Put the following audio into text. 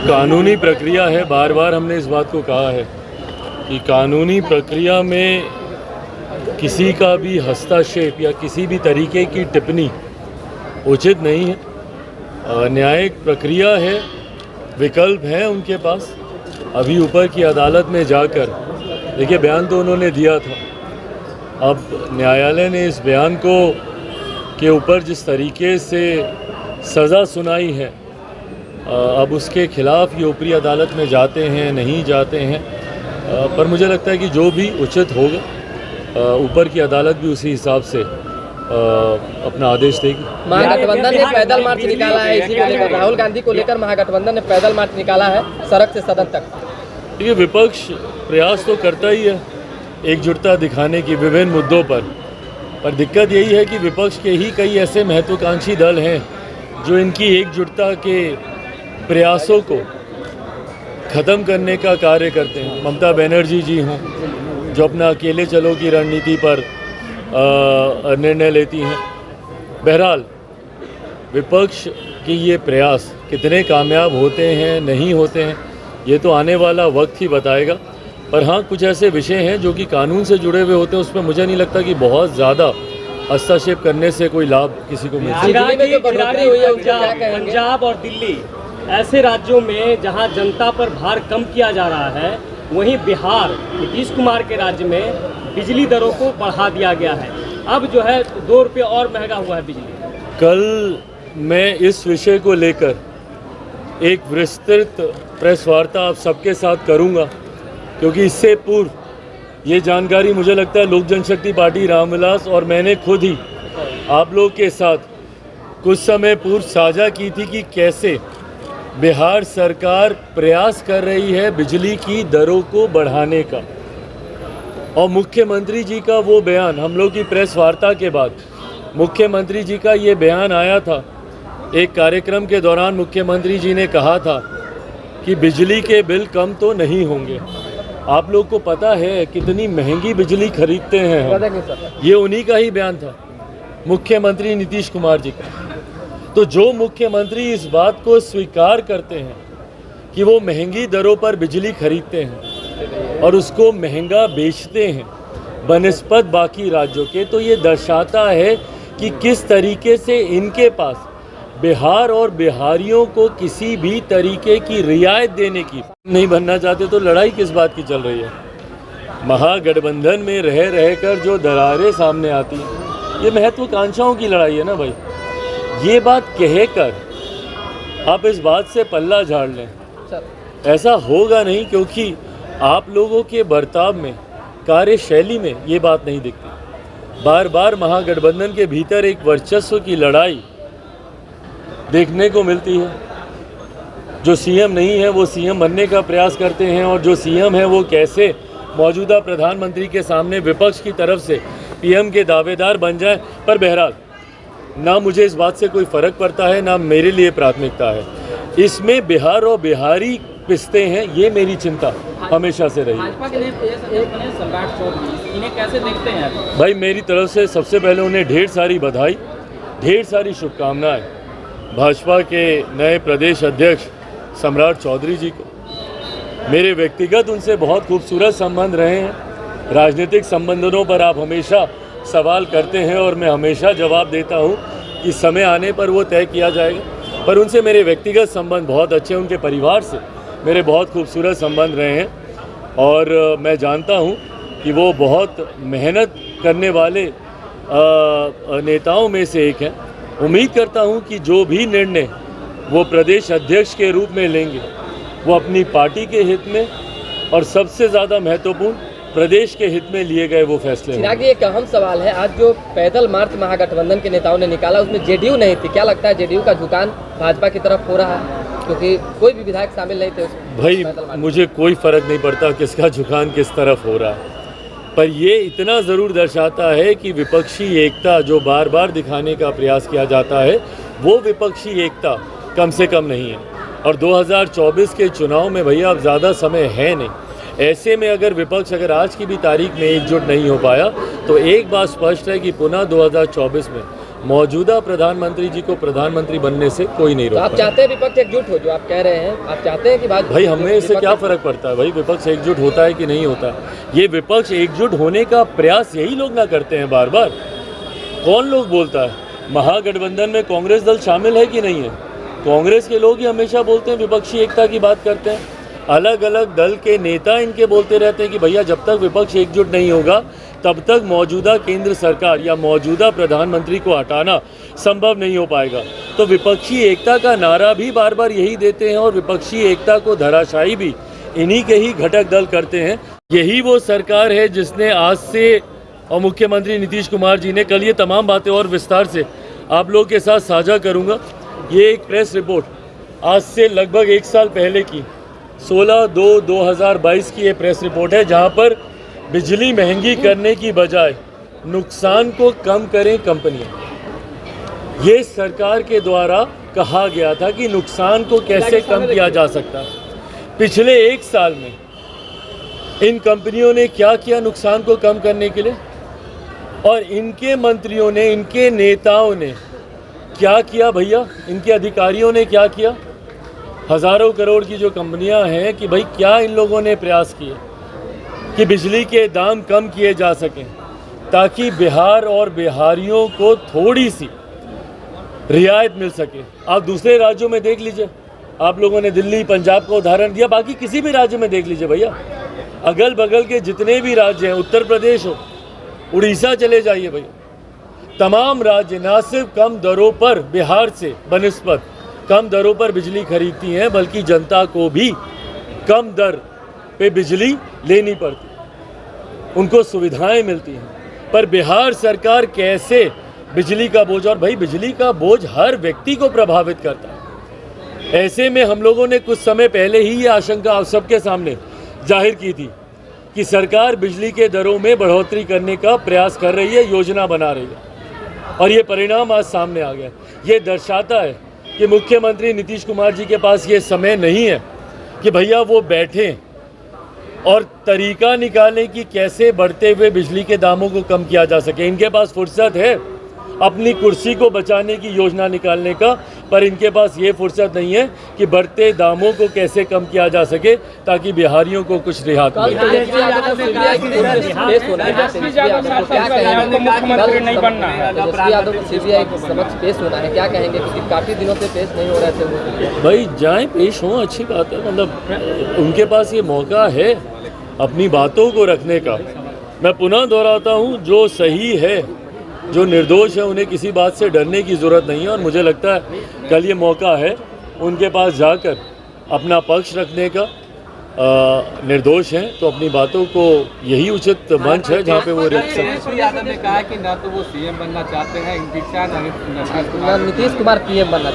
कानूनी प्रक्रिया है, बार बार हमने इस बात को कहा है कि कानूनी प्रक्रिया में किसी का भी हस्तक्षेप या किसी भी तरीके की टिप्पणी उचित नहीं है। न्यायिक प्रक्रिया है, विकल्प है उनके पास। अभी ऊपर की अदालत में जाकर देखिए, बयान तो उन्होंने दिया था, अब न्यायालय ने इस बयान को के ऊपर जिस तरीके से सज़ा सुनाई है, अब उसके खिलाफ ये ऊपरी अदालत में जाते हैं नहीं जाते हैं, पर मुझे लगता है कि जो भी उचित होगा ऊपर की अदालत भी उसी हिसाब से अपना आदेश देगी। महागठबंधन ने पैदल मार्च निकाला है, इसी को लेकर राहुल गांधी को लेकर महागठबंधन ने पैदल मार्च निकाला है सड़क से सदन तक। देखिए, विपक्ष प्रयास तो करता ही है एकजुटता दिखाने की विभिन्न मुद्दों पर दिक्कत यही है कि विपक्ष के ही कई ऐसे महत्वाकांक्षी दल हैं जो इनकी एकजुटता के प्रयासों को ख़त्म करने का कार्य करते हैं। ममता बनर्जी जी हों जो अपना अकेले चलो की रणनीति पर निर्णय लेती हैं। बहरहाल विपक्ष के ये प्रयास कितने कामयाब होते हैं नहीं होते हैं ये तो आने वाला वक्त ही बताएगा, पर हाँ, कुछ ऐसे विषय हैं जो कि कानून से जुड़े हुए होते हैं, उसमें मुझे नहीं लगता कि बहुत ज़्यादा हस्तक्षेप करने से कोई लाभ किसी को मिलता है। पंजाब और दिल्ली ऐसे राज्यों में जहां जनता पर भार कम किया जा रहा है, वहीं बिहार नीतीश कुमार के राज्य में बिजली दरों को बढ़ा दिया गया है। अब जो है 2 रुपये और महंगा हुआ है बिजली। कल मैं इस विषय को लेकर एक विस्तृत प्रेस वार्ता आप सबके साथ करूंगा, क्योंकि इससे पूर्व ये जानकारी मुझे लगता है लोक जनशक्ति पार्टी रामविलास और मैंने खुद ही आप लोग के साथ कुछ समय पूर्व साझा की थी कि कैसे बिहार सरकार प्रयास कर रही है बिजली की दरों को बढ़ाने का। और मुख्यमंत्री जी का वो बयान, हम लोग की प्रेस वार्ता के बाद मुख्यमंत्री जी का ये बयान आया था। एक कार्यक्रम के दौरान मुख्यमंत्री जी ने कहा था कि बिजली के बिल कम तो नहीं होंगे। आप लोग को पता है कितनी महंगी बिजली खरीदते हैं, ये उन्हीं का ही बयान था, मुख्यमंत्री नीतीश कुमार जी का। तो जो मुख्यमंत्री इस बात को स्वीकार करते हैं कि वो महंगी दरों पर बिजली खरीदते हैं और उसको महंगा बेचते हैं बनिस्बत बाकी राज्यों के, तो ये दर्शाता है कि किस तरीके से इनके पास बिहार और बिहारियों को किसी भी तरीके की रियायत देने की नहीं बनना चाहते। तो लड़ाई किस बात की चल रही है? महागठबंधन में रह कर जो दरारें सामने आती हैं, ये महत्वाकांक्षाओं की लड़ाई है ना भाई। ये बात कहकर आप इस बात से पल्ला झाड़ लें, ऐसा होगा नहीं, क्योंकि आप लोगों के बर्ताव में, कार्यशैली में ये बात नहीं दिखती। बार बार महागठबंधन के भीतर एक वर्चस्व की लड़ाई देखने को मिलती है। जो सीएम नहीं है वो सीएम बनने का प्रयास करते हैं, और जो सीएम है वो कैसे मौजूदा प्रधानमंत्री के सामने विपक्ष की तरफ से पीएम के दावेदार बन जाए। पर बहरहाल ना मुझे इस बात से कोई फ़र्क पड़ता है, ना मेरे लिए प्राथमिकता है। इसमें बिहार और बिहारी पिसते हैं, ये मेरी चिंता हमेशा से रही। भाजपा के सम्राट चौधरी, इन्हें कैसे देखते हैं भाई? मेरी तरफ से सबसे पहले उन्हें ढेर सारी बधाई, ढेर सारी शुभकामनाएं भाजपा के नए प्रदेश अध्यक्ष सम्राट चौधरी जी को। मेरे व्यक्तिगत उनसे बहुत खूबसूरत संबंध रहे हैं। राजनीतिक संबंधों पर आप हमेशा सवाल करते हैं और मैं हमेशा जवाब देता हूं कि समय आने पर वो तय किया जाएगा, पर उनसे मेरे व्यक्तिगत संबंध बहुत अच्छे, उनके परिवार से मेरे बहुत खूबसूरत संबंध रहे हैं, और मैं जानता हूं कि वो बहुत मेहनत करने वाले नेताओं में से एक हैं। उम्मीद करता हूं कि जो भी निर्णय वो प्रदेश अध्यक्ष के रूप में लेंगे वो अपनी पार्टी के हित में और सबसे ज़्यादा महत्वपूर्ण प्रदेश के हित में लिए गए वो फैसले। चिराग जी, एक अहम सवाल है, आज जो पैदल मार्च महागठबंधन के नेताओं ने निकाला उसमें जेडीयू नहीं थी, क्या लगता है जेडीयू का झुकान भाजपा की तरफ हो रहा है? क्योंकि कोई भी विधायक शामिल नहीं थे उसमें। भाई मुझे कोई फ़र्क नहीं पड़ता किसका झुकान किस तरफ हो रहा है, पर ये इतना ज़रूर दर्शाता है कि विपक्षी एकता जो बार बार दिखाने का प्रयास किया जाता है, वो विपक्षी एकता कम से कम नहीं है। और 2024 के चुनाव में भैया अब ज़्यादा समय है नहीं। ऐसे में अगर विपक्ष आज की भी तारीख में एकजुट नहीं हो पाया तो एक बात स्पष्ट है कि पुनः 2024 में मौजूदा प्रधानमंत्री जी को प्रधानमंत्री बनने से कोई नहीं तो रोक आप पाएगा। चाहते हैं विपक्ष एकजुट हो, जो आप कह रहे हैं, आप चाहते हैं कि भाजपा भाई हमें इससे क्या फ़र्क पड़ता है भाई, विपक्ष एकजुट होता है कि नहीं होता। ये विपक्ष एकजुट होने का प्रयास यही लोग ना करते हैं बार बार। कौन लोग बोलता है? महागठबंधन में कांग्रेस दल शामिल है कि नहीं है? कांग्रेस के लोग ही हमेशा बोलते हैं, विपक्षी एकता की बात करते हैं। अलग अलग दल के नेता इनके बोलते रहते हैं कि भैया जब तक विपक्ष एकजुट नहीं होगा तब तक मौजूदा केंद्र सरकार या मौजूदा प्रधानमंत्री को हटाना संभव नहीं हो पाएगा। तो विपक्षी एकता का नारा भी बार बार यही देते हैं और विपक्षी एकता को धराशायी भी इन्हीं के ही घटक दल करते हैं। यही वो सरकार है जिसने आज से, और मुख्यमंत्री नीतीश कुमार जी ने कल, ये तमाम बातें और विस्तार से आप लोगों के साथ साझा करूंगा। ये एक प्रेस रिपोर्ट आज से लगभग 1 साल पहले की 16/2/2022 की ये प्रेस रिपोर्ट है, जहां पर बिजली महंगी करने की बजाय नुकसान को कम करें कंपनियां। ये सरकार के द्वारा कहा गया था कि नुकसान को कैसे कम किया जा सकता है। पिछले 1 साल में इन कंपनियों ने क्या किया नुकसान को कम करने के लिए, और इनके मंत्रियों ने, इनके नेताओं ने क्या किया भैया, इनके अधिकारियों ने क्या किया। हज़ारों करोड़ की जो कंपनियां हैं, कि भाई क्या इन लोगों ने प्रयास किए कि बिजली के दाम कम किए जा सकें ताकि बिहार और बिहारियों को थोड़ी सी रियायत मिल सके। आप दूसरे राज्यों में देख लीजिए, आप लोगों ने दिल्ली पंजाब का उदाहरण दिया, बाकी किसी भी राज्य में देख लीजिए भैया, अगल बगल के जितने भी राज्य हैं, उत्तर प्रदेश हो, उड़ीसा चले जाइए भैया, तमाम राज्य ना सिर्फ कम दरों पर बिहार से बनिस्बत कम दरों पर बिजली खरीदती हैं, बल्कि जनता को भी कम दर पे बिजली लेनी पड़ती है, उनको सुविधाएं मिलती हैं। पर बिहार सरकार कैसे बिजली का बोझ, और भाई बिजली का बोझ हर व्यक्ति को प्रभावित करता है। ऐसे में हम लोगों ने कुछ समय पहले ही ये आशंका आप सबके सामने जाहिर की थी कि सरकार बिजली के दरों में बढ़ोतरी करने का प्रयास कर रही है, योजना बना रही है, और ये परिणाम आज सामने आ गया। ये दर्शाता है कि मुख्यमंत्री नीतीश कुमार जी के पास ये समय नहीं है कि भैया वो बैठें और तरीका निकालें कि कैसे बढ़ते हुए बिजली के दामों को कम किया जा सके। इनके पास फुर्सत है अपनी कुर्सी को बचाने की योजना निकालने का, पर इनके पास ये फुर्सत नहीं है कि बढ़ते दामों को कैसे कम किया जा सके ताकि बिहारियों को कुछ रियायत मिले। तेजस्वी यादव को सीबीआई के समक्ष पेश होना है, क्या कहेंगे, क्योंकि काफी दिनों से पेश नहीं हो रहे थे वो। भाई जाएं, पेश हों, अच्छी बात है, मतलब उनके पास ये मौका है अपनी बातों को रखने का। मैं पुनः दोहराता हूँ, जो सही है, जो निर्दोष है, उन्हें किसी बात से डरने की ज़रूरत नहीं है, और मुझे लगता है कल ये मौका है उनके पास जाकर अपना पक्ष रखने का। निर्दोष हैं तो अपनी बातों को, यही उचित मंच है जहाँ पे वो रख सकते हैं। तेजस्वी यादव ने कहा कि ना तो वो सीएम बनना चाहते हैं, नीतीश कुमार पीएम बनना चाहते हैं।